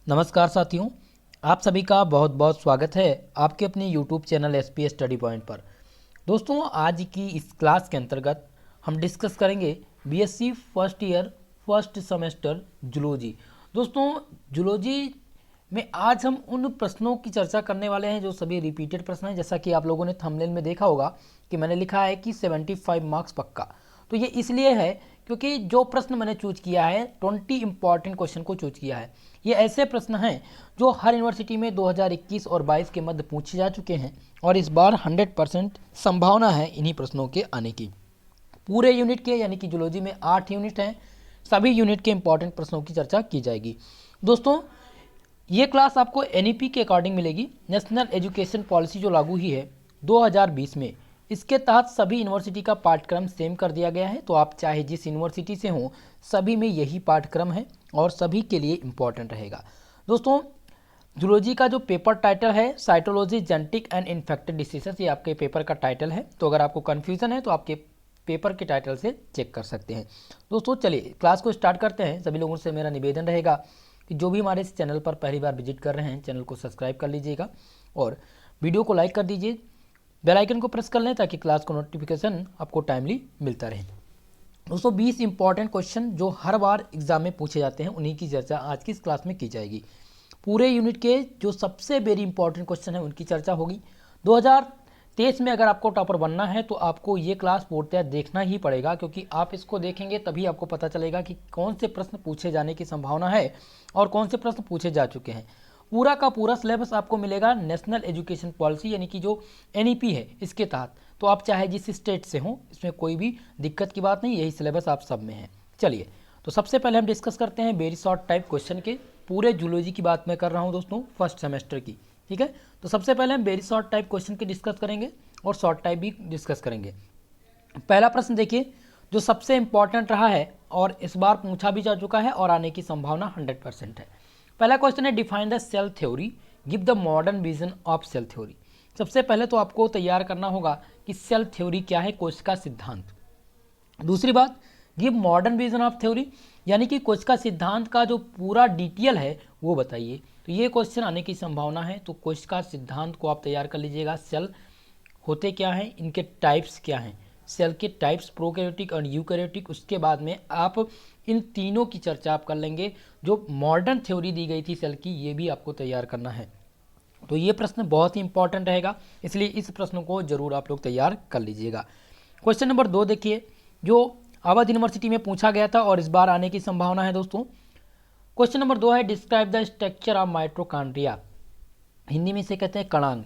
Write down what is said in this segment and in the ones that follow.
नमस्कार साथियों, आप सभी का बहुत बहुत स्वागत है आपके अपने YouTube channel SP study point पर। दोस्तों, आज की इस क्लास के अंतर्गत हम डिस्कस करेंगे BSc first year first semester zoology. दोस्तों, जूलॉजी में आज हम उन प्रश्नों की चर्चा करने वाले हैं जो सभी रिपीटेड प्रश्न हैं। जैसा कि आप लोगों ने थंबनेल में देखा होगा कि मैंने लिखा है कि 75 मार्क्स पक्का। तो ये इसलिए है क्योंकि जो प्रश्न मैंने चूज किया है 20 इंपॉर्टेंट क्वेश्चन को चूज किया है। ये ऐसे प्रश्न हैं जो हर यूनिवर्सिटी में 2021 और 22 के मध्य पूछे जा चुके हैं और इस बार 100% संभावना है इन्हीं प्रश्नों के आने की। पूरे यूनिट के यानी कि जूलॉजी में 8 यूनिट हैं, सभी यूनिट के इंपॉर्टेंट प्रश्नों की चर्चा की जाएगी। दोस्तों, ये क्लास आपको NEP के अकॉर्डिंग मिलेगी, नेशनल एजुकेशन पॉलिसी जो लागू हुई है 2020 में। इसके तहत सभी यूनिवर्सिटी का पाठ्यक्रम सेम कर दिया गया है। तो आप चाहे जिस यूनिवर्सिटी से हों, सभी में यही पाठ्यक्रम है और सभी के लिए इम्पॉर्टेंट रहेगा। दोस्तों, जूलॉजी का जो पेपर टाइटल है cytology genetic and infected diseases, ये आपके पेपर का टाइटल है। तो अगर आपको कन्फ्यूज़न है तो आपके पेपर के टाइटल से चेक कर सकते हैं। दोस्तों, चलिए क्लास को स्टार्ट करते हैं। सभी लोगों से मेरा निवेदन रहेगा कि जो भी हमारे इस चैनल पर पहली बार विजिट कर रहे हैं, चैनल को सब्सक्राइब कर लीजिएगा और वीडियो को लाइक कर दीजिए, बेल आइकन को प्रेस कर लें ताकि क्लास को नोटिफिकेशन आपको टाइमली मिलता रहे। दोस्तों, 20 इंपॉर्टेंट क्वेश्चन जो हर बार एग्जाम में पूछे जाते हैं उन्हीं की चर्चा आज की इस क्लास में की जाएगी। पूरे यूनिट के जो सबसे वेरी इंपॉर्टेंट क्वेश्चन है उनकी चर्चा होगी। 2023 में अगर आपको टॉपर बनना है तो आपको ये क्लास पूर्णतः देखना ही पड़ेगा, क्योंकि आप इसको देखेंगे तभी आपको पता चलेगा कि कौन से प्रश्न पूछे जाने की संभावना है और कौन से प्रश्न पूछे जा चुके हैं। पूरा का पूरा सिलेबस आपको मिलेगा नेशनल एजुकेशन पॉलिसी यानी कि जो NEP है इसके तहत। तो आप चाहे जिस स्टेट से हों, इसमें कोई भी दिक्कत की बात नहीं, यही सिलेबस आप सब में है। चलिए, तो सबसे पहले हम डिस्कस करते हैं वेरी शॉर्ट टाइप क्वेश्चन के। पूरे जूलॉजी की बात मैं कर रहा हूं दोस्तों, फर्स्ट सेमेस्टर की। ठीक है, तो सबसे पहले हम वेरी शॉर्ट टाइप क्वेश्चन की डिस्कस करेंगे और शॉर्ट टाइप भी डिस्कस करेंगे। पहला प्रश्न देखिए, जो सबसे इंपॉर्टेंट रहा है और इस बार पूछा भी जा चुका है और आने की संभावना 100% है। पहला क्वेश्चन है define the cell theory, give the modern vision of cell theory. सबसे पहले तो आपको तैयार करना होगा कि सेल थ्योरी क्या है, कोशिका सिद्धांत। दूसरी बात, give modern vision of theory, यानी कि कोशिका सिद्धांत का जो पूरा डिटेल है वो बताइए। तो ये क्वेश्चन आने की संभावना है। तो कोशिका सिद्धांत को आप तैयार कर लीजिएगा। सेल होते क्या हैं, इनके टाइप्स क्या हैं, सेल के टाइप्स प्रोकैरियोटिक और यूकैरियोटिक। उसके बाद में आप इन तीनों की चर्चा आप कर लेंगे। जो मॉडर्न थ्योरी दी गई थी सेल की, ये भी आपको तैयार करना है। तो ये प्रश्न बहुत ही इंपॉर्टेंट रहेगा, इसलिए इस प्रश्न को जरूर आप लोग तैयार कर लीजिएगा। क्वेश्चन नंबर 2 देखिए, जो अवध यूनिवर्सिटी में पूछा गया था और इस बार आने की संभावना है दोस्तों। क्वेश्चन नंबर 2 है describe the structure of mitochondria. Hindi में इसे कहते हैं कणांग।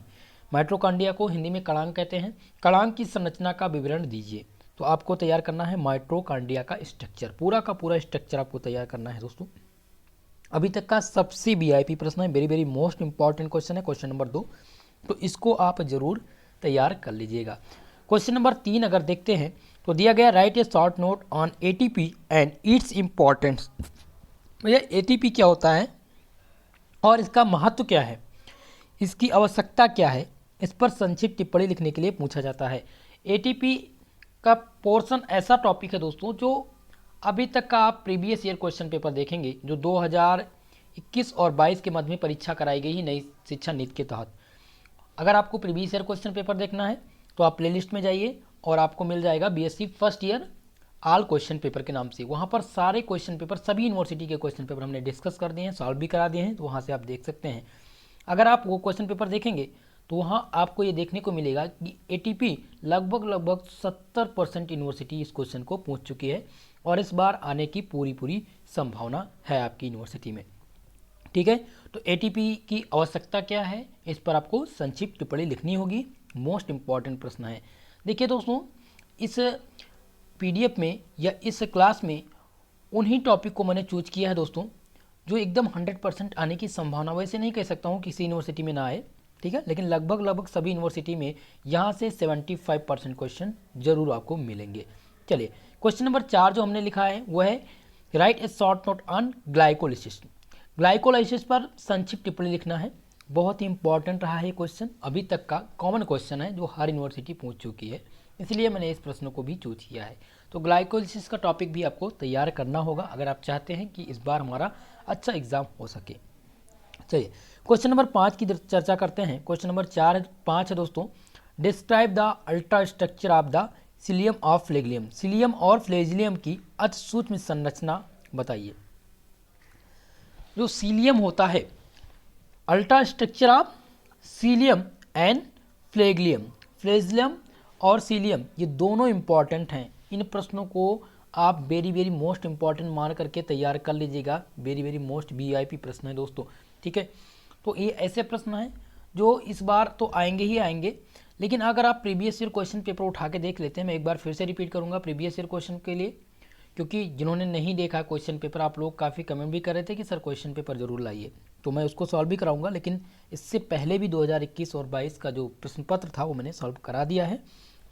माइटोकॉन्ड्रिया को हिंदी में कणांग कहते हैं। कणांग की संरचना का विवरण दीजिए। तो आपको तैयार करना है माइटोकॉन्ड्रिया का स्ट्रक्चर, पूरा का पूरा स्ट्रक्चर आपको तैयार करना है दोस्तों। अभी तक का सबसे VIP प्रश्न है, very very most important question है क्वेश्चन नंबर 2। तो इसको आप जरूर तैयार कर लीजिएगा। क्वेश्चन नंबर 3 अगर देखते हैं तो दिया गया right A short note on ATP and its importance. भैया ATP क्या होता है और इसका महत्व क्या है, इसकी आवश्यकता क्या है, इस पर संक्षिप्त टिप्पणी लिखने के लिए पूछा जाता है। ATP का पोर्शन ऐसा टॉपिक है दोस्तों जो अभी तक का आप प्रीवियस ईयर क्वेश्चन पेपर देखेंगे जो 2021 और 22 के मध्य में परीक्षा कराई गई ही नई शिक्षा नीति के तहत। अगर आपको प्रीवियस ईयर क्वेश्चन पेपर देखना है तो आप प्लेलिस्ट में जाइए और आपको मिल जाएगा BSc first year all question paper के नाम से। वहाँ पर सारे क्वेश्चन पेपर, सभी यूनिवर्सिटी के क्वेश्चन पेपर हमने डिस्कस कर दिए हैं, सॉल्व भी करा दिए हैं। तो वहाँ से आप देख सकते हैं। अगर आप वो क्वेश्चन पेपर देखेंगे तो वहाँ आपको ये देखने को मिलेगा कि ATP लगभग 70% यूनिवर्सिटी इस क्वेश्चन को पूछ चुकी है और इस बार आने की पूरी संभावना है आपकी यूनिवर्सिटी में। ठीक है, तो ATP की आवश्यकता क्या है, इस पर आपको संक्षिप्त टिप्पणी लिखनी होगी। मोस्ट इंपॉर्टेंट प्रश्न है। देखिए दोस्तों, इस PDF में या इस क्लास में उन्हीं टॉपिक को मैंने चूज किया है दोस्तों जो एकदम 100% आने की संभावना, वैसे नहीं कह सकता हूँ किसी यूनिवर्सिटी में ना आए, ठीक है, लेकिन लगभग सभी यूनिवर्सिटी में यहाँ से 75% क्वेश्चन जरूर आपको मिलेंगे। चलिए, क्वेश्चन नंबर 4 जो हमने लिखा है वो है right A short note on glycolysis. Glycolysis पर संक्षिप्त टिप्पणी लिखना है। बहुत ही इंपॉर्टेंट रहा है क्वेश्चन, अभी तक का कॉमन क्वेश्चन है जो हर यूनिवर्सिटी पूछ चुकी है, इसलिए मैंने इस प्रश्न को भी चूज किया है। तो ग्लाइकोलाइसिस का टॉपिक भी आपको तैयार करना होगा अगर आप चाहते हैं कि इस बार हमारा अच्छा एग्जाम हो सके। चलिए क्वेश्चन नंबर 5 की चर्चा करते हैं। क्वेश्चन नंबर 5 है दोस्तों, describe the ultra structure of the cilium of flagellum. Cilium और फ्लेजिलियम की अति सूक्ष्म संरचना बताइए। जो सीलियम होता है, ultra structure of cilium and flagellum, flagellum और सीलियम ये दोनों इंपॉर्टेंट हैं। इन प्रश्नों को आप वेरी मोस्ट इंपॉर्टेंट मान करके तैयार कर लीजिएगा। वेरी मोस्ट वीआईपी प्रश्न है दोस्तों, ठीक है। तो ये ऐसे प्रश्न हैं जो इस बार तो आएंगे ही आएंगे, लेकिन अगर आप प्रीवियस ईयर क्वेश्चन पेपर उठा के देख लेते हैं, मैं एक बार फिर से रिपीट करूंगा प्रीवियस ईयर क्वेश्चन के लिए, क्योंकि जिन्होंने नहीं देखा क्वेश्चन पेपर, आप लोग काफ़ी कमेंट भी कर रहे थे कि सर क्वेश्चन पेपर जरूर लाइए, तो मैं उसको सॉल्व भी कराऊंगा। लेकिन इससे पहले भी 2021 और 22 का जो प्रश्न पत्र था वो मैंने सॉल्व करा दिया है,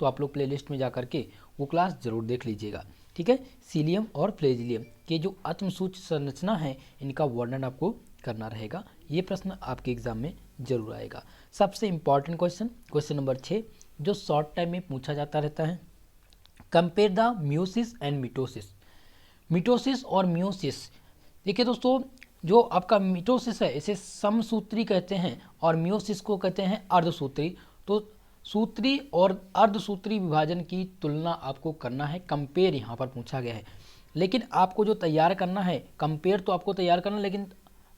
तो आप लोग प्लेलिस्ट में जा करके वो क्लास जरूर देख लीजिएगा, ठीक है। सीलियम और फ्लेजिलियम के जो आत्मसूच संरचना है, इनका वर्णन आपको करना रहेगा। ये प्रश्न आपके एग्जाम में जरूर आएगा। सबसे इंपॉर्टेंट क्वेश्चन, क्वेश्चन नंबर 6, जो शॉर्ट टाइम में पूछा जाता रहता है, compare the meiosis and mitosis. Mitosis और म्यूसिस, देखिए दोस्तों, जो आपका मिटोसिस है इसे समसूत्री कहते हैं और म्यूसिस को कहते हैं अर्धसूत्री। तो सूत्री और अर्धसूत्री विभाजन की तुलना आपको करना है, कंपेयर यहाँ पर पूछा गया है। लेकिन आपको जो तैयार करना है, कंपेयर तो आपको तैयार करना, लेकिन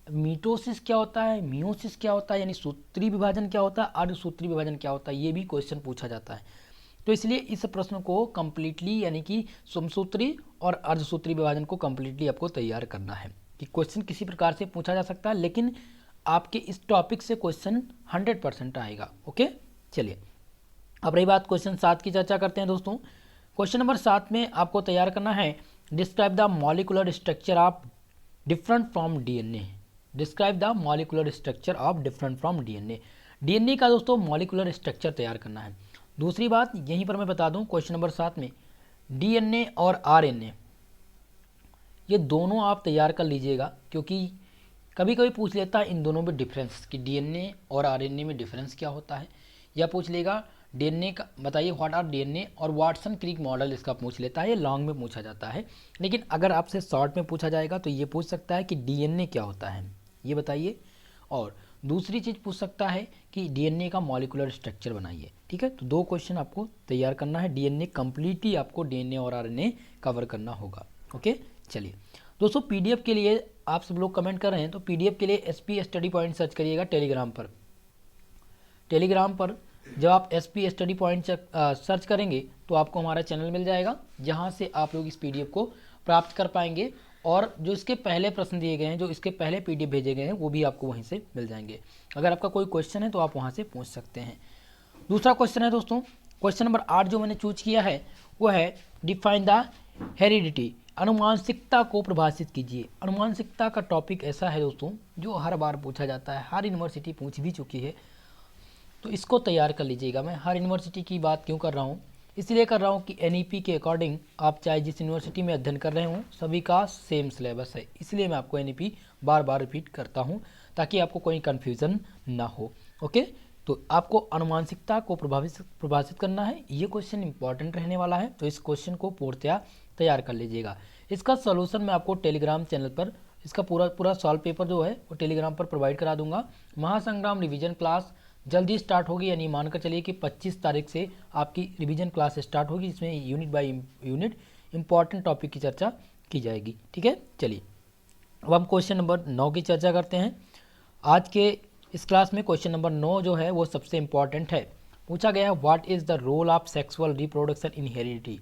मिटोसिस क्या होता है, म्यूसिस क्या होता है, यानी सूत्री विभाजन क्या होता है, अर्धसूत्री विभाजन क्या होता है, ये भी क्वेश्चन पूछा जाता है। तो इसलिए इस प्रश्न को कंप्लीटली, यानी कि समसूत्री और अर्धसूत्री विभाजन को कंप्लीटली आपको तैयार करना है कि क्वेश्चन किसी प्रकार से पूछा जा सकता है, लेकिन आपके इस टॉपिक से क्वेश्चन 100% आएगा। ओके, चलिए अब रही बात क्वेश्चन 7 की, चर्चा करते हैं दोस्तों। क्वेश्चन नंबर 7 में आपको तैयार करना है, describe the molecular structure of different from DNA. Describe the molecular structure of different from DNA. DNA का दोस्तों मॉलिकुलर स्ट्रक्चर तैयार करना है। दूसरी बात यहीं पर मैं बता दूं, क्वेश्चन नंबर 7 में डीएनए और आरएनए ये दोनों आप तैयार कर लीजिएगा, क्योंकि कभी कभी पूछ लेता है इन दोनों में डिफरेंस कि डीएनए और आरएनए में डिफरेंस क्या होता है, या पूछ लेगा डीएनए का बताइए व्हाट आर डीएनए, और वाटसन क्रिक मॉडल इसका पूछ लेता है। ये लॉन्ग में पूछा जाता है, लेकिन अगर आपसे शॉर्ट में पूछा जाएगा तो ये पूछ सकता है कि डीएनए क्या होता है ये बताइए, और दूसरी चीज़ पूछ सकता है कि डीएनए का मॉलिकुलर स्ट्रक्चर बनाइए, ठीक है। तो 2 क्वेश्चन आपको तैयार करना है। डीएनए कंप्लीटली आपको डीएनए और आरएनए कवर करना होगा। ओके, चलिए दोस्तों, पीडीएफ के लिए आप सब लोग कमेंट कर रहे हैं, तो पीडीएफ के लिए एसपी स्टडी पॉइंट सर्च करिएगा टेलीग्राम पर। टेलीग्राम पर जब आप एसपी स्टडी पॉइंट सर्च करेंगे तो आपको हमारा चैनल मिल जाएगा, जहां से आप लोग इस पीडीएफ को प्राप्त कर पाएंगे, और जो इसके पहले प्रश्न दिए गए हैं, जो इसके पहले पीडीएफ भेजे गए हैं, वो भी आपको वहीं से मिल जाएंगे। अगर आपका कोई क्वेश्चन है तो आप वहां से पूछ सकते हैं। दूसरा क्वेश्चन है दोस्तों, क्वेश्चन नंबर 8 जो मैंने चूज किया है वो है डिफाइन द हेरिडिटी। अनुमानसिकता को परिभाषित कीजिए। अनुमानसिकता का टॉपिक ऐसा है दोस्तों जो हर बार पूछा जाता है, हर यूनिवर्सिटी पूछ भी चुकी है, तो इसको तैयार कर लीजिएगा। मैं हर यूनिवर्सिटी की बात क्यों कर रहा हूँ, इसलिए कर रहा हूँ कि एनईपी के अकॉर्डिंग आप चाहे जिस यूनिवर्सिटी में अध्ययन कर रहे हों, सभी का सेम सिलेबस है, इसलिए मैं आपको एनईपी बार बार रिपीट करता हूँ ताकि आपको कोई कन्फ्यूज़न ना हो। ओके, तो आपको अनुमानसिकता को परिभाषित करना है। ये क्वेश्चन इंपॉर्टेंट रहने वाला है, तो इस क्वेश्चन को पूर्णतया तैयार कर लीजिएगा। इसका सोल्यूशन मैं आपको टेलीग्राम चैनल पर, इसका पूरा सॉल्व पेपर जो है वो टेलीग्राम पर प्रोवाइड करा दूंगा। महासंग्राम रिवीजन क्लास जल्दी स्टार्ट होगी, यानी मानकर चलिए कि 25 तारीख से आपकी रिवीजन क्लास स्टार्ट होगी, जिसमें unit by unit important topic की चर्चा की जाएगी, ठीक है। चलिए अब हम क्वेश्चन नंबर 9 की चर्चा करते हैं। आज के इस क्लास में क्वेश्चन नंबर 9 जो है वो सबसे इंपॉर्टेंट है। पूछा गया है what is the role of sexual reproduction in heredity.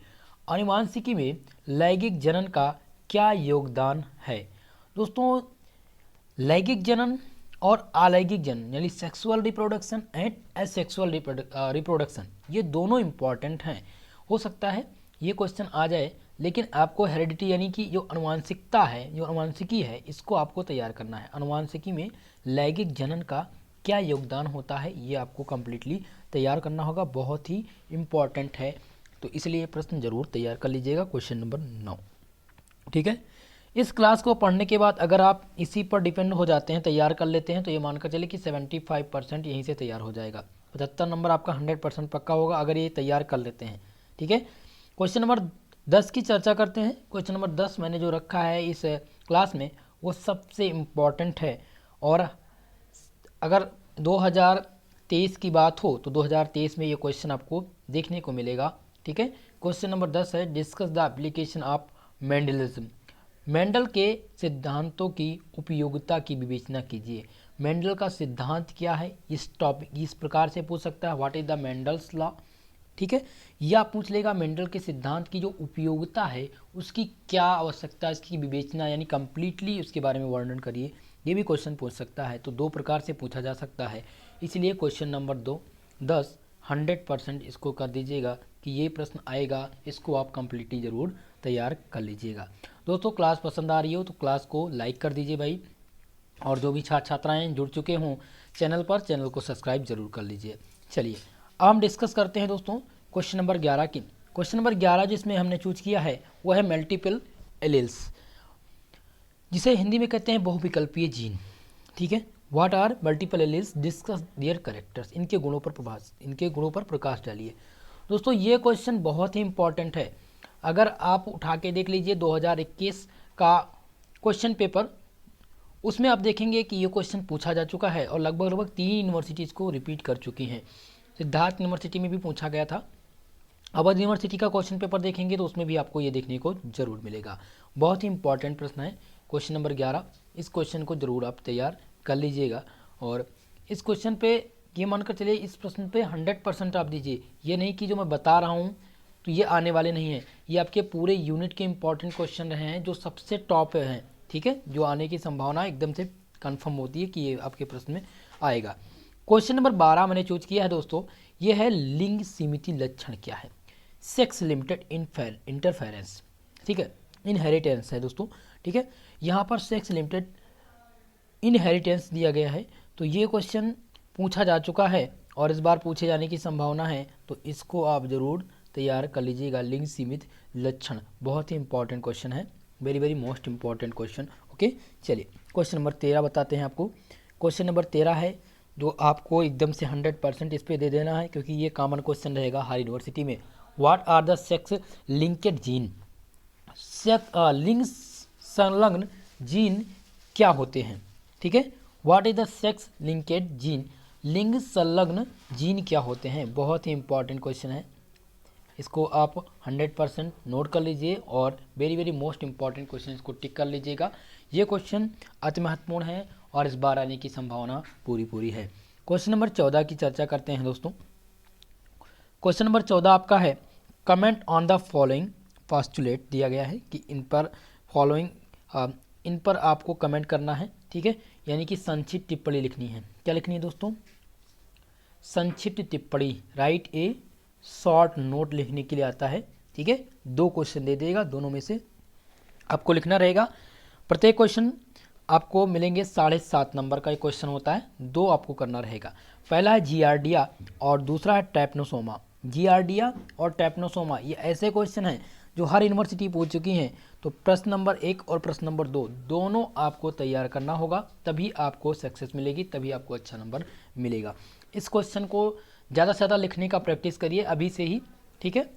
अनुवांशिकी में लैंगिक जनन का क्या योगदान है। दोस्तों, लैंगिक जनन और अलैंगिक जनन यानी sexual reproduction and asexual reproduction, ये दोनों इंपॉर्टेंट हैं। हो सकता है ये क्वेश्चन आ जाए, लेकिन आपको हेरिडिटी यानी कि जो अनुवांशिकता है, जो अनुवांशिकी है, इसको आपको तैयार करना है। अनुवांशिकी में लैंगिक जनन का क्या योगदान होता है, ये आपको कम्प्लीटली तैयार करना होगा, बहुत ही इम्पॉर्टेंट है, तो इसलिए प्रश्न जरूर तैयार कर लीजिएगा। क्वेश्चन नंबर 9, ठीक है। इस क्लास को पढ़ने के बाद अगर आप इसी पर डिपेंड हो जाते हैं, तैयार कर लेते हैं, तो ये मानकर चले कि 75% यहीं से तैयार हो जाएगा। 75 नंबर आपका 100% पक्का होगा अगर ये तैयार कर लेते हैं, ठीक है। क्वेश्चन नंबर 10 की चर्चा करते हैं। क्वेश्चन नंबर 10 मैंने जो रखा है इस क्लास में वो सबसे इम्पॉर्टेंट है, और अगर 2023 की बात हो तो 2023 में ये क्वेश्चन आपको देखने को मिलेगा। ठीक है, क्वेश्चन नंबर 10 है, discuss the application of Mendelism. Mendel के सिद्धांतों की उपयोगिता की विवेचना कीजिए। मेंडल का सिद्धांत क्या है, इस टॉपिक इस प्रकार से पूछ सकता है, what is the Mendel's law. ठीक है, या पूछ लेगा मेंडल के सिद्धांत की जो उपयोगिता है उसकी क्या आवश्यकता है, इसकी विवेचना यानी कंप्लीटली उसके बारे में वर्णन करिए, ये भी क्वेश्चन पूछ सकता है। तो दो प्रकार से पूछा जा सकता है, इसलिए क्वेश्चन नंबर 10 100% इसको कर दीजिएगा कि ये प्रश्न आएगा, इसको आप कंप्लीटली ज़रूर तैयार कर लीजिएगा। दोस्तों क्लास पसंद आ रही हो तो क्लास को लाइक कर दीजिए भाई, और जो भी छात्र छात्राएँ जुड़ चुके हों चैनल पर, चैनल को सब्सक्राइब जरूर कर लीजिए। चलिए अब हम डिस्कस करते हैं दोस्तों क्वेश्चन नंबर 11 की। क्वेश्चन नंबर 11 जिसमें हमने चूज किया है वो है मल्टीपल एलील्स, जिसे हिंदी में कहते हैं बहुविकल्पीय जीन। ठीक है, what are multiple alleles, discuss their characters, इनके गुणों पर प्रकाश डालिए। दोस्तों ये क्वेश्चन बहुत ही इंपॉर्टेंट है। अगर आप उठा के देख लीजिए 2021 का क्वेश्चन पेपर, उसमें आप देखेंगे कि ये क्वेश्चन पूछा जा चुका है और लगभग 3 यूनिवर्सिटीज़ को रिपीट कर चुकी हैं। सिद्धार्थ यूनिवर्सिटी में भी पूछा गया था। अवध यूनिवर्सिटी का क्वेश्चन पेपर देखेंगे तो उसमें भी आपको ये देखने को जरूर मिलेगा। बहुत ही इंपॉर्टेंट प्रश्न है क्वेश्चन नंबर 11। इस क्वेश्चन को जरूर आप तैयार कर लीजिएगा, और इस क्वेश्चन पे ये मानकर चलिए, इस प्रश्न पे 100% आप दीजिए। ये नहीं कि जो मैं बता रहा हूँ तो ये आने वाले नहीं हैं, ये आपके पूरे यूनिट के इंपॉर्टेंट क्वेश्चन रहे हैं जो सबसे टॉप पे हैं। ठीक है, जो आने की संभावना एकदम से कन्फर्म होती है कि ये आपके प्रश्न में आएगा। क्वेश्चन नंबर 12 मैंने चूज किया है दोस्तों, ये है लिंग सीमित लक्षण क्या है, सेक्स लिमिटेड इंटरफेरेंस। ठीक है, इनहेरिटेंस है दोस्तों। ठीक है, यहाँ पर सेक्स लिमिटेड इनहेरिटेंस दिया गया है, तो ये क्वेश्चन पूछा जा चुका है और इस बार पूछे जाने की संभावना है, तो इसको आप जरूर तैयार कर लीजिएगा। लिंग सीमित लक्षण बहुत ही इंपॉर्टेंट क्वेश्चन है, very very most important question. Okay, चलिए क्वेश्चन नंबर 13 बताते हैं आपको। क्वेश्चन नंबर 13 है जो आपको एकदम से 100% इस पे दे देना है, क्योंकि ये कॉमन क्वेश्चन रहेगा हर यूनिवर्सिटी में। What are the sex linked gene, लिंग संलग्न जीन क्या होते हैं। ठीक है, what is the sex linked gene, लिंग संलग्न जीन क्या होते हैं, बहुत ही इंपॉर्टेंट क्वेश्चन है। इसको आप 100% नोट कर लीजिए और very very most important question इसको टिक कर लीजिएगा। ये क्वेश्चन अति महत्वपूर्ण है और इस बार आने की संभावना पूरी है। क्वेश्चन नंबर 14 की चर्चा करते हैं दोस्तों। क्वेश्चन नंबर 14 आपका है, comment on the following postulate दिया गया है कि इन पर आपको कमेंट करना है। ठीक है, यानी कि संक्षिप्त टिप्पणी लिखनी है। क्या लिखनी है दोस्तों, संक्षिप्त टिप्पणी, राइट ए शॉर्ट नोट लिखने के लिए आता है। ठीक है, 2 क्वेश्चन दे देगा, दोनों में से आपको लिखना रहेगा। प्रत्येक क्वेश्चन आपको मिलेंगे 7.5 नंबर का एक क्वेश्चन होता है, 2 आपको करना रहेगा। पहला है जियार्डिया और दूसरा है टैप्नोसोमा। जियार्डिया और टैप्नोसोमा ये ऐसे क्वेश्चन हैं जो हर यूनिवर्सिटी पूछ चुकी हैं, तो प्रश्न नंबर 1 और प्रश्न नंबर 2 दोनों आपको तैयार करना होगा, तभी आपको सक्सेस मिलेगी, तभी आपको अच्छा नंबर मिलेगा। इस क्वेश्चन को ज़्यादा से ज़्यादा लिखने का प्रैक्टिस करिए अभी से ही। ठीक है,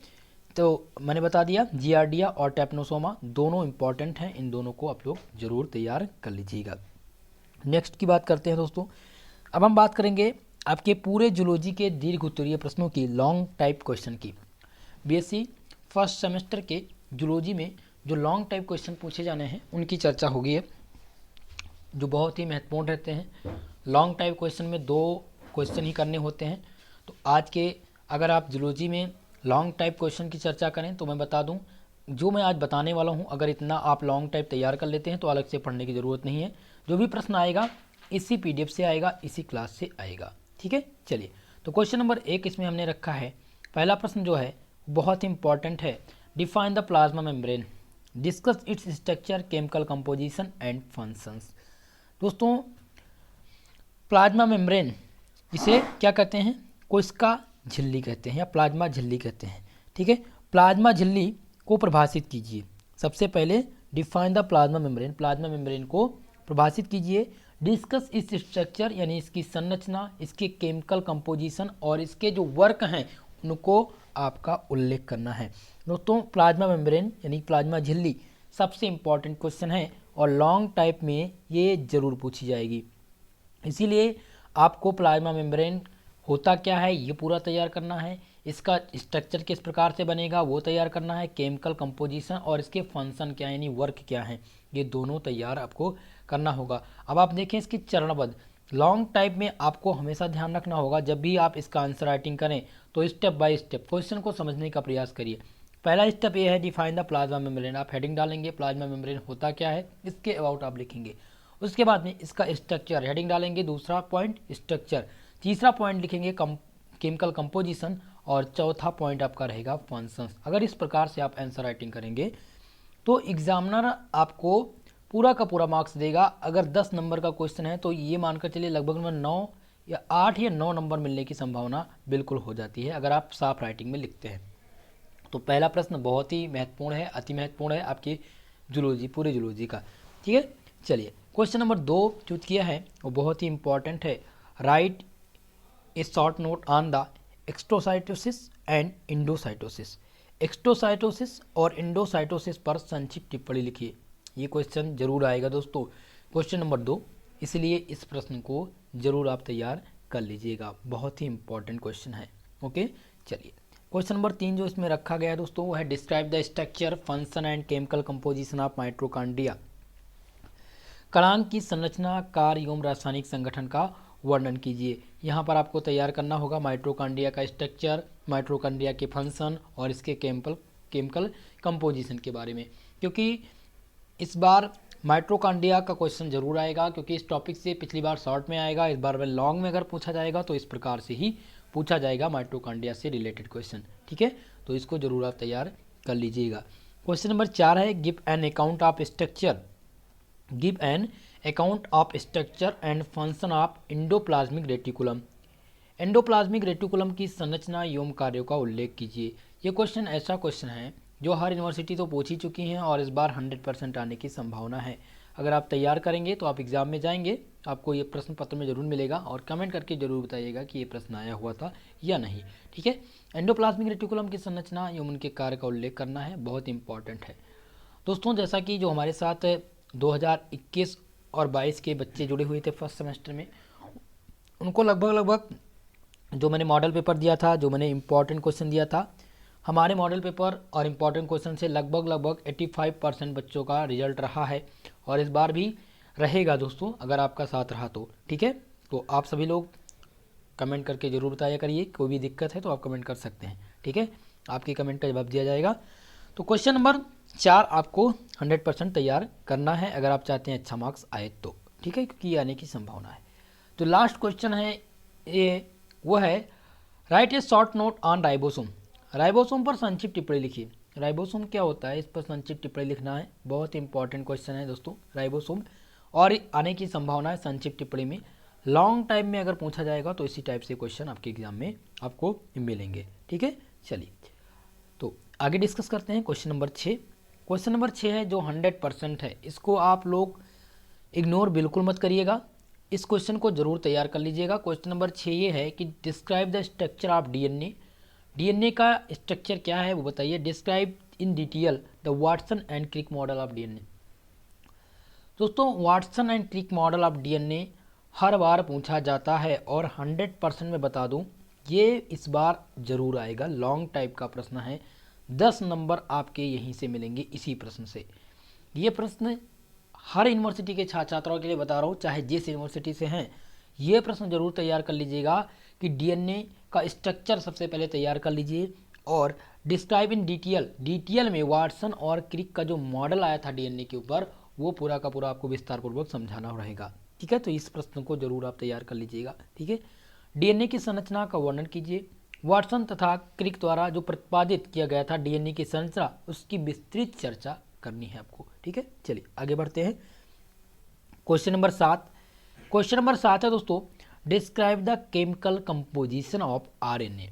तो मैंने बता दिया जियार्डिया और टैप्नोसोमा दोनों इंपॉर्टेंट हैं, इन दोनों को आप लोग जरूर तैयार कर लीजिएगा। नेक्स्ट की बात करते हैं दोस्तों। अब हम बात करेंगे आपके पूरे जूलॉजी के दीर्घ उत्तरीय प्रश्नों की, लॉन्ग टाइप क्वेश्चन की। बीएससी फर्स्ट सेमेस्टर के जूलॉजी में जो लॉन्ग टाइप क्वेश्चन पूछे जाने हैं उनकी चर्चा होगी है, जो बहुत ही महत्वपूर्ण रहते हैं। लॉन्ग टाइप क्वेश्चन में 2 क्वेश्चन ही करने होते हैं, तो आज के अगर आप जूलॉजी में लॉन्ग टाइप क्वेश्चन की चर्चा करें तो मैं बता दूं, जो मैं आज बताने वाला हूं, अगर इतना आप लॉन्ग टाइप तैयार कर लेते हैं तो अलग से पढ़ने की ज़रूरत नहीं है। जो भी प्रश्न आएगा इसी पीडीएफ से आएगा, इसी क्लास से आएगा। ठीक है, चलिए तो क्वेश्चन नंबर 1 इसमें हमने रखा है। पहला प्रश्न जो है बहुत ही इंपॉर्टेंट है, define the plasma membrane, discuss its structure, chemical composition and functions. दोस्तों प्लाज्मा मेम्ब्रेन इसे क्या कहते हैं, कोशिका झिल्ली कहते हैं या प्लाज्मा झिल्ली कहते हैं। ठीक है, प्लाज्मा झिल्ली को परिभाषित कीजिए। सबसे पहले define the plasma membrane, plasma membrane को परिभाषित कीजिए। डिस्कस इस स्ट्रक्चर यानी इसकी संरचना, इसके केमिकल कंपोजिशन और इसके जो वर्क हैं उनको आपका उल्लेख करना है। दोस्तों प्लाज्मा मेम्ब्रेन यानी प्लाज्मा झिल्ली सबसे इंपॉर्टेंट क्वेश्चन है और लॉन्ग टाइप में ये जरूर पूछी जाएगी। इसीलिए आपको प्लाज्मा मेम्ब्रेन होता क्या है ये पूरा तैयार करना है, इसका स्ट्रक्चर किस प्रकार से बनेगा वो तैयार करना है, केमिकल कंपोजिशन और इसके फंक्शन क्या यानी वर्क क्या है, ये दोनों तैयार आपको करना होगा। अब आप देखें इसकी चरणबद्ध लॉन्ग टाइप में आपको हमेशा ध्यान रखना होगा, जब भी आप इसका आंसर राइटिंग करें तो स्टेप बाय स्टेप क्वेश्चन को समझने का प्रयास करिए। पहला स्टेप ये है डिफाइन द प्लाज्मा मेम्ब्रेन, आप हेडिंग डालेंगे प्लाज्मा मेम्ब्रेन होता क्या है, इसके अबाउट आप लिखेंगे। उसके बाद में इसका स्ट्रक्चर हेडिंग डालेंगे, दूसरा पॉइंट स्ट्रक्चर, तीसरा पॉइंट लिखेंगे केमिकल कंपोजिशन और चौथा पॉइंट आपका रहेगा फंक्शंस। अगर इस प्रकार से आप आंसर राइटिंग करेंगे तो एग्जामिनर आपको पूरा का पूरा मार्क्स देगा। अगर 10 नंबर का क्वेश्चन है तो ये मानकर चलिए लगभग में 9 या 8 या 9 नंबर मिलने की संभावना बिल्कुल हो जाती है अगर आप साफ राइटिंग में लिखते हैं। तो पहला प्रश्न बहुत ही महत्वपूर्ण है, अति महत्वपूर्ण है आपकी जूलॉजी, पूरे जूलॉजी का। ठीक है, चलिए क्वेश्चन नंबर 2 चूज किया है वो बहुत ही इंपॉर्टेंट है। Right A short note on the exocytosis and endocytosis. Exocytosis और इंडोसाइटोसिस पर संक्षिप्त टिप्पणी लिखिए। ये क्वेश्चन जरूर आएगा दोस्तों, क्वेश्चन नंबर 2, इसलिए इस प्रश्न को जरूर आप तैयार कर लीजिएगा, बहुत ही इंपॉर्टेंट क्वेश्चन है। ओके, चलिए क्वेश्चन नंबर 3 जो इसमें रखा गया है दोस्तों वो है describe the structure function and chemical composition of mitochondria. कणांक की संरचना, कार्य एवं रासायनिक संगठन का वर्णन कीजिए। यहाँ पर आपको तैयार करना होगा माइटोकॉन्ड्रिया का स्ट्रक्चर, माइटोकॉन्ड्रिया के फंक्शन और इसके केमिकल कंपोजिशन के बारे में, क्योंकि इस बार माइटोकॉन्ड्रिया का क्वेश्चन जरूर आएगा, क्योंकि इस टॉपिक से पिछली बार शॉर्ट में आएगा, इस बार लॉन्ग में अगर पूछा जाएगा तो इस प्रकार से ही पूछा जाएगा माइटोकॉन्ड्रिया से रिलेटेड क्वेश्चन। ठीक है, तो इसको जरूर आप तैयार कर लीजिएगा। क्वेश्चन नंबर 4 है give an account of structure, give an account of structure and function of endoplasmic reticulum. Endoplasmic reticulum की संरचना एवं कार्यों का उल्लेख कीजिए। ये क्वेश्चन ऐसा क्वेश्चन है जो हर यूनिवर्सिटी तो पूछ ही चुकी हैं और इस बार 100% आने की संभावना है। अगर आप तैयार करेंगे तो आप एग्जाम में जाएंगे, आपको ये प्रश्न पत्र में जरूर मिलेगा और कमेंट करके जरूर बताइएगा कि ये प्रश्न आया हुआ था या नहीं। ठीक है, एंडोप्लाज्मिक रेटिकुलम की संरचना एवं उनके कार्य का उल्लेख करना है, बहुत इंपॉर्टेंट है दोस्तों। जैसा कि जो हमारे साथ 2021 और 22 के बच्चे जुड़े हुए थे फर्स्ट सेमेस्टर में, उनको लगभग जो मैंने मॉडल पेपर दिया था, जो मैंने इंपॉर्टेंट क्वेश्चन दिया था, हमारे मॉडल पेपर और इम्पॉर्टेंट क्वेश्चन से लगभग 85% बच्चों का रिजल्ट रहा है और इस बार भी रहेगा दोस्तों, अगर आपका साथ रहा तो। ठीक है, तो आप सभी लोग कमेंट करके ज़रूर बताया करिए, कोई भी दिक्कत है तो आप कमेंट कर सकते हैं। ठीक है, आपके कमेंट का जवाब दिया जाएगा। तो क्वेश्चन नंबर 4 आपको 100% तैयार करना है अगर आप चाहते हैं अच्छा मार्क्स आए तो। ठीक है, क्योंकि ये आने की संभावना है। तो लास्ट क्वेश्चन है ये, वो है right A short note on ribosome. Ribosome पर संक्षिप्त टिप्पणी लिखिए। राइबोसोम क्या होता है, इस पर संक्षिप्त टिप्पणी लिखना है, बहुत इंपॉर्टेंट क्वेश्चन है दोस्तों राइबोसोम, और आने की संभावना है संक्षिप्त टिप्पणी में। लॉन्ग टाइम में अगर पूछा जाएगा तो इसी टाइप से क्वेश्चन आपके एग्जाम में आपको मिलेंगे। ठीक है, चलिए तो आगे डिस्कस करते हैं क्वेश्चन नंबर 6। क्वेश्चन नंबर 6 है जो 100% है, इसको आप लोग इग्नोर बिल्कुल मत करिएगा, इस क्वेश्चन को जरूर तैयार कर लीजिएगा। क्वेश्चन नंबर 6 ये है कि describe the structure of DNA. DNA का स्ट्रक्चर क्या है वो बताइए। Describe in detail the Watson and Crick model of DNA. दोस्तों Watson and Crick model of DNA हर बार पूछा जाता है और 100% में बता दूं ये इस बार जरूर आएगा, लॉन्ग टाइप का प्रश्न है, 10 नंबर आपके यहीं से मिलेंगे इसी प्रश्न से। ये प्रश्न हर यूनिवर्सिटी के छात्र छात्राओं के लिए बता रहा हूँ, चाहे जिस यूनिवर्सिटी से हैं, ये प्रश्न जरूर तैयार कर लीजिएगा कि डीएनए का स्ट्रक्चर सबसे पहले तैयार कर लीजिए और डिस्क्राइब इन डिटेल में वाटसन और क्रिक का जो मॉडल आया था डीएनए के ऊपर वो पूरा का पूरा आपको विस्तार पूर्वक समझाना रहेगा। ठीक है, तो इस प्रश्न को जरूर आप तैयार कर लीजिएगा। ठीक है, डीएनए की संरचना का वर्णन कीजिए। वाटसन तथा क्रिक द्वारा जो प्रतिपादित किया गया था डीएनए की संरचना, उसकी विस्तृत चर्चा करनी है आपको। ठीक है, चलिए आगे बढ़ते हैं। क्वेश्चन नंबर 7, क्वेश्चन नंबर 7 है दोस्तों describe the chemical composition of RNA.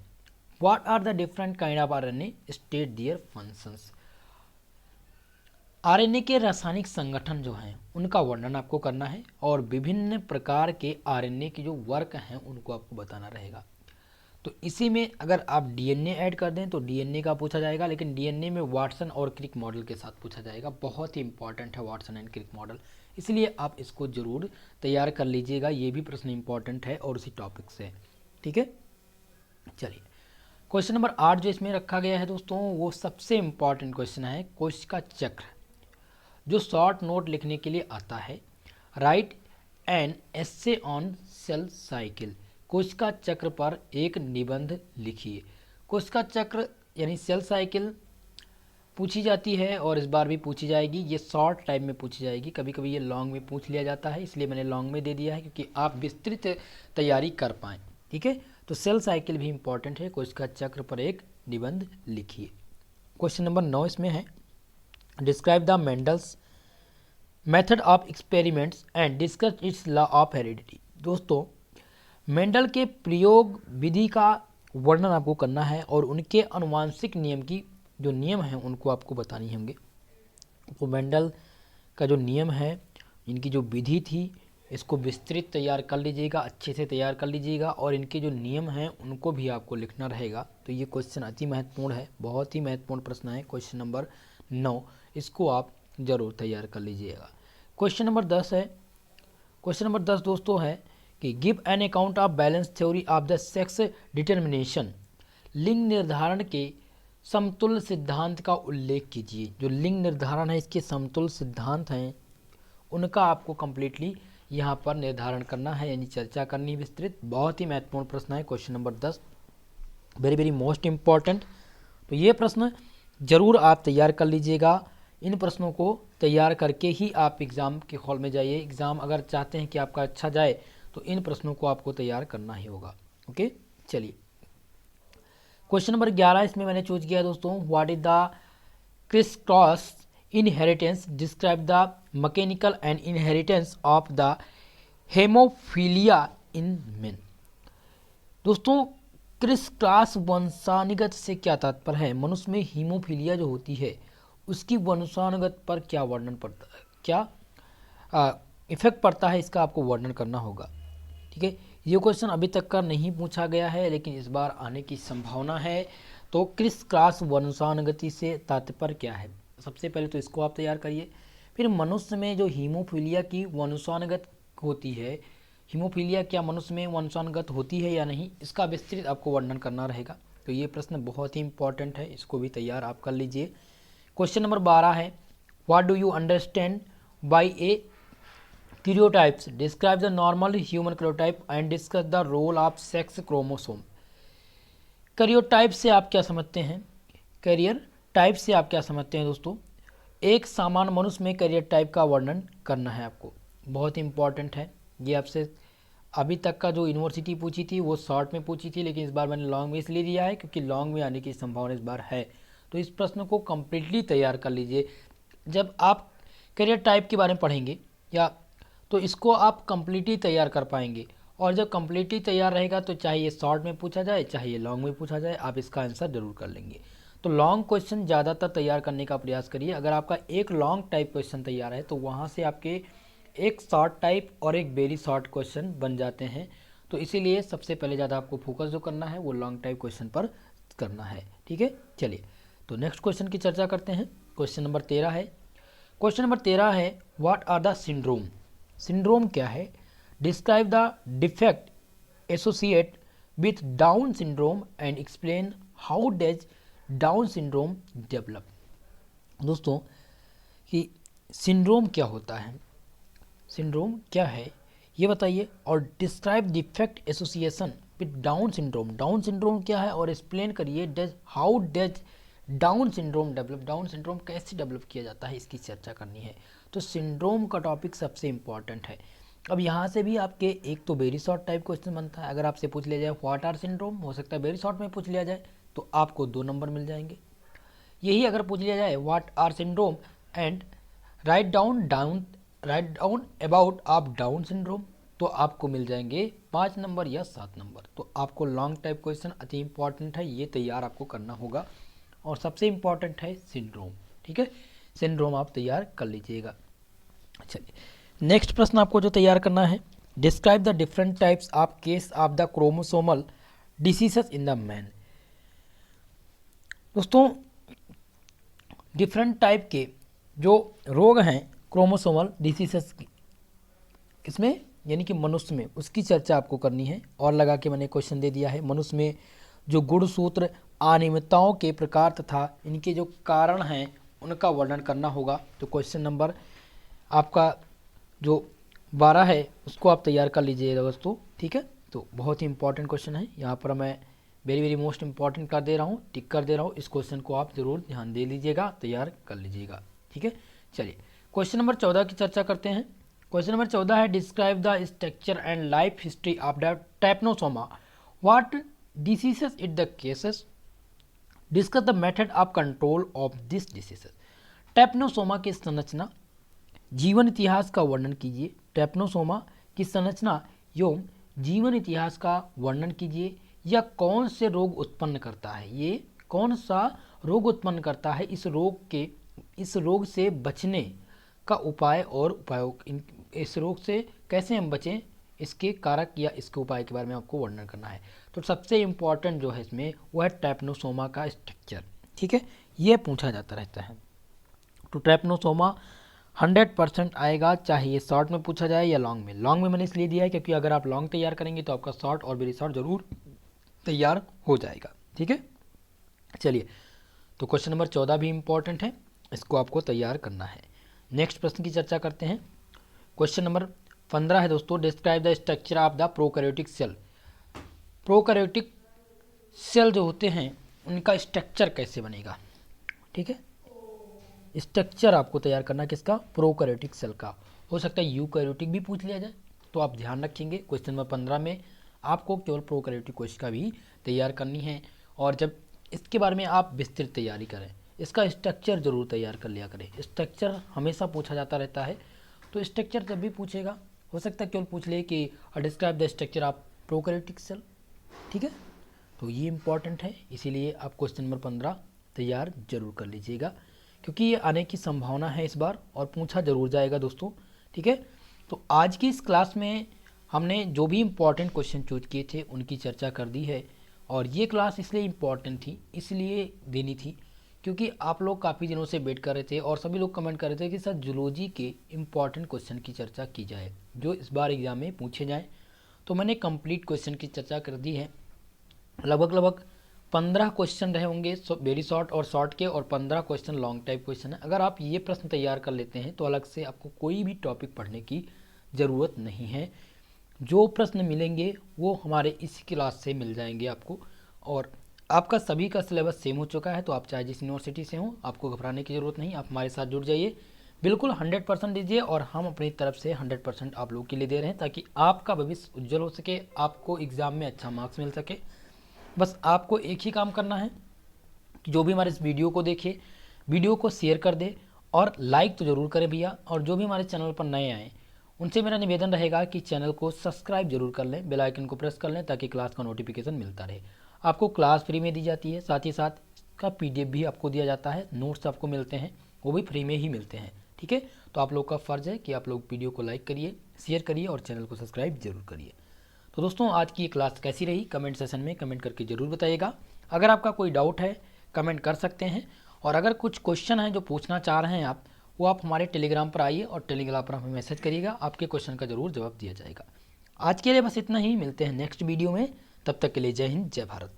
What are the different kind of RNA, state their functions. RNA के रासायनिक संगठन जो हैं उनका वर्णन आपको करना है और विभिन्न प्रकार के आरएनए के जो वर्क हैं उनको आपको बताना रहेगा। तो इसी में अगर आप डीएनए ऐड कर दें तो डीएनए का पूछा जाएगा, लेकिन डीएनए में वाटसन और क्रिक मॉडल के साथ पूछा जाएगा। बहुत ही इंपॉर्टेंट है वाटसन एंड क्रिक मॉडल, इसलिए आप इसको ज़रूर तैयार कर लीजिएगा। ये भी प्रश्न इंपॉर्टेंट है और उसी टॉपिक से, ठीक है। चलिए, क्वेश्चन नंबर 8 जो इसमें रखा गया है दोस्तों, वो सबसे इम्पॉर्टेंट क्वेश्चन है। कोशिका चक्र जो शॉर्ट नोट लिखने के लिए आता है, write an essay on cell cycle. कोशिका चक्र पर एक निबंध लिखिए। कोशिका चक्र यानी सेल साइकिल पूछी जाती है और इस बार भी पूछी जाएगी। ये शॉर्ट टाइम में पूछी जाएगी, कभी कभी ये लॉन्ग में पूछ लिया जाता है, इसलिए मैंने लॉन्ग में दे दिया है क्योंकि आप विस्तृत तैयारी कर पाएँ, ठीक है। तो सेल साइकिल भी इंपॉर्टेंट है। कोशिका चक्र पर एक निबंध लिखिए। क्वेश्चन नंबर 9 इसमें है, describe the Mendel's method of experiments and discuss it's law of heredity. दोस्तों, मेंडल के प्रयोग विधि का वर्णन आपको करना है और उनके आनुवांशिक नियम की जो नियम हैं उनको आपको बतानी होंगे। तो मेंडल का जो नियम है, इनकी जो विधि थी, इसको विस्तृत तैयार कर लीजिएगा, अच्छे से तैयार कर लीजिएगा और इनके जो नियम हैं उनको भी आपको लिखना रहेगा। तो ये क्वेश्चन अति महत्वपूर्ण है, बहुत ही महत्वपूर्ण प्रश्न है। क्वेश्चन नंबर 9 इसको आप ज़रूर तैयार कर लीजिएगा। क्वेश्चन नंबर 10 है, क्वेश्चन नंबर 10 दोस्तों है कि give an account of balance theory of the sex determination. लिंग निर्धारण के समतुल्य सिद्धांत का उल्लेख कीजिए। जो लिंग निर्धारण है, इसके समतुल्य सिद्धांत हैं, उनका आपको कंप्लीटली यहाँ पर निर्धारण करना है, यानी चर्चा करनी विस्तृत। बहुत ही महत्वपूर्ण प्रश्न है question number 10, very very most important. तो ये प्रश्न जरूर आप तैयार कर लीजिएगा। इन प्रश्नों को तैयार करके ही आप एग्ज़ाम के हॉल में जाइए। एग्ज़ाम अगर चाहते हैं कि आपका अच्छा जाए तो इन प्रश्नों को आपको तैयार करना ही होगा, ओके। चलिए, क्वेश्चन नंबर 11 इसमें मैंने चूज किया दोस्तों, what is the criss cross inheritance, describe the mechanical and inheritance of the haemophilia in main. दोस्तों, क्रिस क्रॉस वंशानुगत से क्या तात्पर्य है? मनुष्य में हीमोफीलिया जो होती है उसकी वंशानुगत पर क्या वर्णन पड़ता है, क्या इफेक्ट पड़ता है, इसका आपको वर्णन करना होगा, ठीक है। ये क्वेश्चन अभी तक का नहीं पूछा गया है लेकिन इस बार आने की संभावना है। तो क्रिस क्रॉस वंशानुगति से तात्पर्य क्या है, सबसे पहले तो इसको आप तैयार करिए। फिर मनुष्य में जो हीमोफीलिया की वंशानुगत होती है, हीमोफीलिया क्या मनुष्य में वंशानुगत होती है या नहीं, इसका विस्तृत आपको वर्णन करना रहेगा। तो ये प्रश्न बहुत ही इंपॉर्टेंट है, इसको भी तैयार आप कर लीजिए। क्वेश्चन नंबर 12 है, what do you understand by a karyotypes, describe the normal human karyotype and discuss the role of sex chromosome. Karyotype से आप क्या समझते हैं? कैरियर टाइप से आप क्या समझते हैं दोस्तों? एक सामान्य मनुष्य में कैरियर टाइप का वर्णन करना है आपको, बहुत इंपॉर्टेंट है। ये आपसे अभी तक का जो यूनिवर्सिटी पूछी थी वो शॉर्ट में पूछी थी, लेकिन इस बार मैंने लॉन्ग में इसलिए दिया है क्योंकि लॉन्ग में आने की संभावना इस बार है। तो इस प्रश्न को कम्प्लीटली तैयार कर लीजिए। जब आप कैरियर टाइप के बारे में पढ़ेंगे या तो इसको आप कम्प्लीटली तैयार कर पाएंगे, और जब कम्प्लीटली तैयार रहेगा तो चाहे ये शॉर्ट में पूछा जाए चाहे ये लॉन्ग में पूछा जाए, आप इसका आंसर जरूर कर लेंगे। तो लॉन्ग क्वेश्चन ज़्यादातर तैयार करने का प्रयास करिए। अगर आपका एक लॉन्ग टाइप क्वेश्चन तैयार है तो वहाँ से आपके एक शॉर्ट टाइप और एक वेरी शॉर्ट क्वेश्चन बन जाते हैं। तो इसीलिए सबसे पहले ज़्यादा आपको फोकस जो करना है वो लॉन्ग टाइप क्वेश्चन पर करना है, ठीक है। चलिए, तो नेक्स्ट क्वेश्चन की चर्चा करते हैं। क्वेश्चन नंबर 13 है, क्वेश्चन नंबर 13 है, what are the syndrome. Syndrome क्या है? Describe the defect associate with Down syndrome and explain how does Down syndrome develop. दोस्तों, कि सिंड्रोम क्या होता है, सिंड्रोम क्या है ये बताइए, और describe defect association with Down syndrome, down syndrome क्या है और एक्सप्लेन करिए does how does Down syndrome develop, down syndrome कैसे डेवलप किया जाता है, इसकी चर्चा करनी है। तो सिंड्रोम का टॉपिक सबसे इंपॉर्टेंट है। अब यहाँ से भी आपके एक तो वेरी शॉर्ट टाइप क्वेश्चन बनता है। अगर आपसे पूछ लिया जाए व्हाट आर सिंड्रोम, हो सकता है वेरी शॉर्ट में पूछ लिया जाए तो आपको 2 नंबर मिल जाएंगे। यही अगर पूछ लिया जाए what are syndrome and write down about of Down syndrome, तो आपको मिल जाएंगे 5 नंबर या 7 नंबर। तो आपको लॉन्ग टाइप क्वेश्चन अति इंपॉर्टेंट है, ये तैयार आपको करना होगा। और सबसे इंपॉर्टेंट है सिंड्रोम, ठीक है। सिंड्रोम आप तैयार कर लीजिएगा। चलिए, नेक्स्ट प्रश्न आपको जो तैयार करना है, describe the different types of case of the chromosomal diseases in the man. दोस्तों, डिफरेंट टाइप के जो रोग हैं क्रोमोसोमल डिसीजेस इसमें यानी कि मनुष्य में उसकी चर्चा आपको करनी है। और लगा के मैंने क्वेश्चन दे दिया है, मनुष्य में जो गुणसूत्र अनियमितताओं के प्रकार तथा इनके जो कारण हैं उनका वर्णन करना होगा। तो क्वेश्चन नंबर आपका जो 12 है उसको आप तैयार कर लीजिएगा दोस्तों, ठीक है। तो बहुत ही इंपॉर्टेंट क्वेश्चन है, यहाँ पर मैं वेरी वेरी मोस्ट इंपॉर्टेंट कर दे रहा हूँ, टिक कर दे रहा हूँ। इस क्वेश्चन को आप जरूर ध्यान दे लीजिएगा, तैयार कर लीजिएगा, ठीक है। चलिए क्वेश्चन नंबर 14 की चर्चा करते हैं। क्वेश्चन नंबर 14 है describe the structure and life history of the trypanosoma, what diseases it the cases, discuss the method of control of this diseases. Trypanosoma की संरचना, जीवन इतिहास का वर्णन कीजिए। ट्रैपनोसोमा की संरचना एवं जीवन इतिहास का वर्णन कीजिए। यह कौन से रोग उत्पन्न करता है, ये कौन सा रोग उत्पन्न करता है, इस रोग से बचने का उपाय और उपायों, इस रोग से कैसे हम बचें, इसके कारक या इसके उपाय के बारे में आपको वर्णन करना है। तो सबसे इम्पॉर्टेंट जो है इसमें वो है ट्रैपनोसोमा का स्ट्रक्चर, ठीक है, ये पूछा जाता रहता है। तो ट्रैपनोसोमा 100% आएगा, चाहे ये शॉर्ट में पूछा जाए या लॉन्ग में। लॉन्ग में मैंने इसलिए दिया है क्योंकि अगर आप लॉन्ग तैयार करेंगे तो आपका शॉर्ट और वेरी शॉर्ट जरूर तैयार हो जाएगा, ठीक है। चलिए तो क्वेश्चन नंबर 14 भी इंपॉर्टेंट है, इसको आपको तैयार करना है। नेक्स्ट प्रश्न की चर्चा करते हैं। क्वेश्चन नंबर 15 है दोस्तों, describe the structure of the prokaryotic cell. Prokaryotic cell जो होते हैं उनका स्ट्रक्चर कैसे बनेगा, ठीक है। स्ट्रक्चर आपको तैयार करना किसका, प्रोकैरियोटिक सेल का। हो सकता है यूकैरियोटिक भी पूछ लिया जाए, तो आप ध्यान रखेंगे क्वेश्चन नंबर 15 में आपको केवल प्रोकैरियोटिक कोशिका भी तैयार करनी है। और जब इसके बारे में आप विस्तृत तैयारी करें, इसका स्ट्रक्चर जरूर तैयार कर लिया करें। स्ट्रक्चर हमेशा पूछा जाता रहता है, तो स्ट्रक्चर जब भी पूछेगा हो सकता है केवल पूछ ले कि describe the structure of prokaryotic cell, ठीक है। तो ये इंपॉर्टेंट है, इसीलिए आप क्वेश्चन नंबर 15 तैयार जरूर कर लीजिएगा, क्योंकि ये आने की संभावना है इस बार और पूछा जरूर जाएगा दोस्तों, ठीक है। तो आज की इस क्लास में हमने जो भी इम्पोर्टेंट क्वेश्चन चूज किए थे उनकी चर्चा कर दी है। और ये क्लास इसलिए इम्पॉर्टेंट थी, इसलिए देनी थी क्योंकि आप लोग काफ़ी दिनों से वेट कर रहे थे और सभी लोग कमेंट कर रहे थे कि सर जूलॉजी के इम्पॉर्टेंट क्वेश्चन की चर्चा की जाए जो इस बार एग्जाम में पूछे जाएँ। तो मैंने कंप्लीट क्वेश्चन की चर्चा कर दी है। लगभग 15 क्वेश्चन रहे होंगे वेरी शॉर्ट और शॉर्ट के, और 15 क्वेश्चन लॉन्ग टाइप क्वेश्चन है। अगर आप ये प्रश्न तैयार कर लेते हैं तो अलग से आपको कोई भी टॉपिक पढ़ने की ज़रूरत नहीं है। जो प्रश्न मिलेंगे वो हमारे इस क्लास से मिल जाएंगे आपको। और आपका सभी का सिलेबस सेम हो चुका है, तो आप चाहे जिस यूनिवर्सिटी से हों आपको घबराने की ज़रूरत नहीं। आप हमारे साथ जुड़ जाइए, बिल्कुल 100% दीजिए और हम अपनी तरफ से 100% आप लोगों के लिए दे रहे हैं ताकि आपका भविष्य उज्जवल हो सके, आपको एग्ज़ाम में अच्छा मार्क्स मिल सके। बस आपको एक ही काम करना है कि जो भी हमारे इस वीडियो को देखे, वीडियो को शेयर कर दे और लाइक तो ज़रूर करें भैया। और जो भी हमारे चैनल पर नए आएँ उनसे मेरा निवेदन रहेगा कि चैनल को सब्सक्राइब जरूर कर लें, बेल आइकन को प्रेस कर लें ताकि क्लास का नोटिफिकेशन मिलता रहे। आपको क्लास फ्री में दी जाती है, साथ ही साथ इसका PDF भी आपको दिया जाता है, नोट्स आपको मिलते हैं वो भी फ्री में ही मिलते हैं, ठीक है। तो आप लोग का फ़र्ज़ है कि आप लोग वीडियो को लाइक करिए, शेयर करिए और चैनल को सब्सक्राइब जरूर करिए। तो दोस्तों आज की ये क्लास कैसी रही कमेंट सेशन में कमेंट करके ज़रूर बताइएगा। अगर आपका कोई डाउट है कमेंट कर सकते हैं, और अगर कुछ क्वेश्चन हैं जो पूछना चाह रहे हैं आप, वो आप हमारे टेलीग्राम पर आइए और टेलीग्राम पर हमें मैसेज करिएगा, आपके क्वेश्चन का ज़रूर जवाब दिया जाएगा। आज के लिए बस इतना ही, मिलते हैं नेक्स्ट वीडियो में, तब तक के लिए जय हिंद जय भारत।